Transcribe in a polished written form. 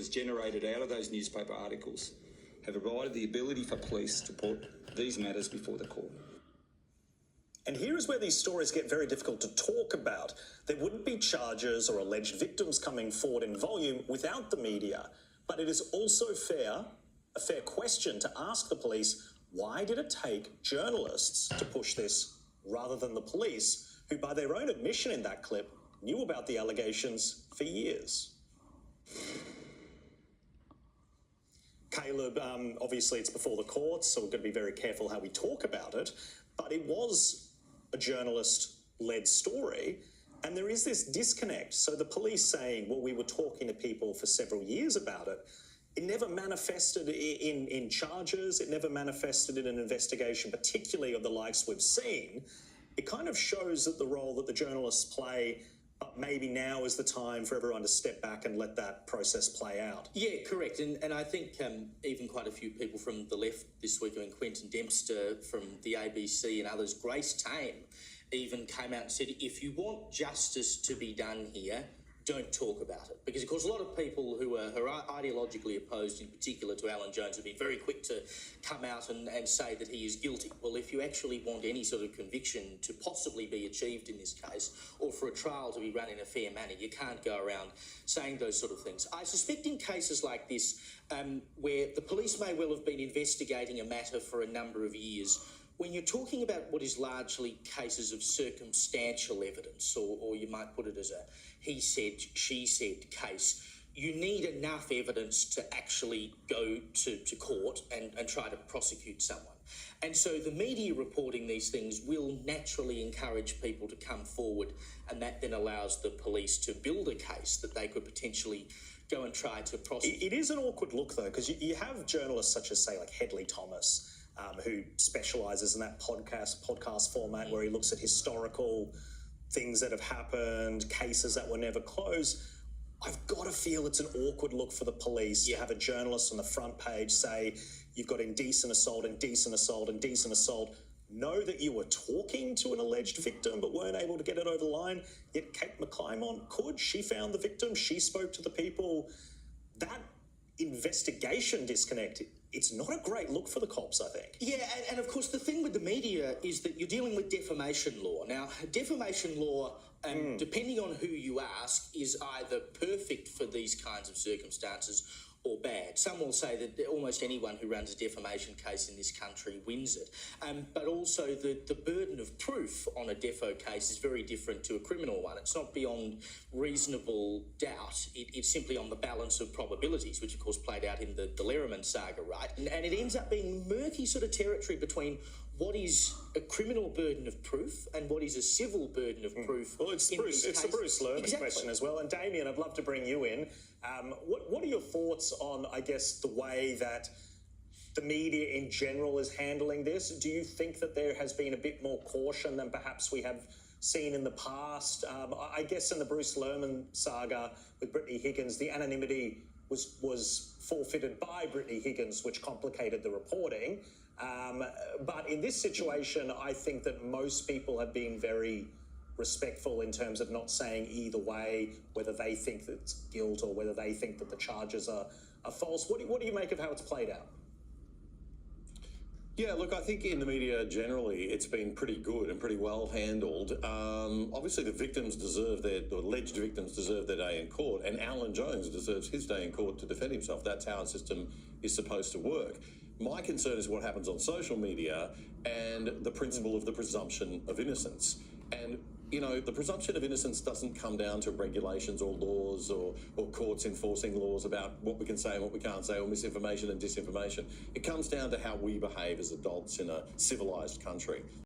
was generated out of those newspaper articles have provided the ability for police to put these matters before the court. And here is where these stories get very difficult to talk about. There wouldn't be charges or alleged victims coming forward in volume without the media. But it is also a fair question to ask the police, why did it take journalists to push this rather than the police, who by their own admission in that clip knew about the allegations for years? Caleb, obviously it's before the courts, so we're going to be very careful how we talk about it, but it was a journalist-led story, and there is this disconnect. So the police saying, well, we were talking to people for several years about it. It never manifested in charges. It never manifested in an investigation, particularly of the likes we've seen. It kind of shows that the role that the journalists play, but maybe now is the time for everyone to step back and let that process play out. Yeah, correct. And I think even quite a few people from the left this week, I mean, Quentin Dempster from the ABC and others, Grace Tame even came out and said, if you want justice to be done here, don't talk about it. Because, of course, a lot of people who are ideologically opposed, in particular to Alan Jones, have been very quick to come out and say that he is guilty. Well, if you actually want any sort of conviction to possibly be achieved in this case, or for a trial to be run in a fair manner, you can't go around saying those sort of things. I suspect in cases like this, where the police may well have been investigating a matter for a number of years, when you're talking about what is largely cases of circumstantial evidence, or you might put it as a he said, she said case, you need enough evidence to actually go to court and try to prosecute someone. And so the media reporting these things will naturally encourage people to come forward, and that then allows the police to build a case that they could potentially go and try to prosecute. It is an awkward look, though, because you have journalists such as, say, like Hedley Thomas, who specialises in that podcast format where he looks at historical things that have happened, cases that were never closed. I've got to feel it's an awkward look for the police to have a journalist on the front page say, you've got indecent assault, indecent assault, indecent assault. Know that you were talking to an alleged victim but weren't able to get it over the line. Yet Kate McClymont could. She found the victim. She spoke to the people. That investigation disconnect, it's not a great look for the cops, I think. Yeah, and of course the thing with the media is that you're dealing with defamation law. Now, defamation law, depending on who you ask, is either perfect for these kinds of circumstances or bad. Some will say that almost anyone who runs a defamation case in this country wins it. But also the burden of proof on a defo case is very different to a criminal one. It's not beyond reasonable doubt. It's simply on the balance of probabilities, which of course played out in the Lerman saga, right? And it ends up being murky sort of territory between what is a criminal burden of proof and what is a civil burden of proof. Well, it's the Bruce Lerman question as well. And Damien, I'd love to bring you in. What are your thoughts on, I guess, the way that the media in general is handling this? Do you think that there has been a bit more caution than perhaps we have seen in the past? I guess in the Bruce Lerman saga with Brittany Higgins, the anonymity was forfeited by Brittany Higgins, which complicated the reporting. But in this situation, I think that most people have been very respectful in terms of not saying either way, whether they think that it's guilt or whether they think that the charges are false. What do you make of how it's played out? Yeah, look, I think in the media generally it's been pretty good and pretty well handled. Obviously the alleged victims deserve their day in court, and Alan Jones deserves his day in court to defend himself. That's how a system is supposed to work. My concern is what happens on social media and the principle of the presumption of innocence. And, you know, the presumption of innocence doesn't come down to regulations or laws or courts enforcing laws about what we can say and what we can't say, or misinformation and disinformation. It comes down to how we behave as adults in a civilized country.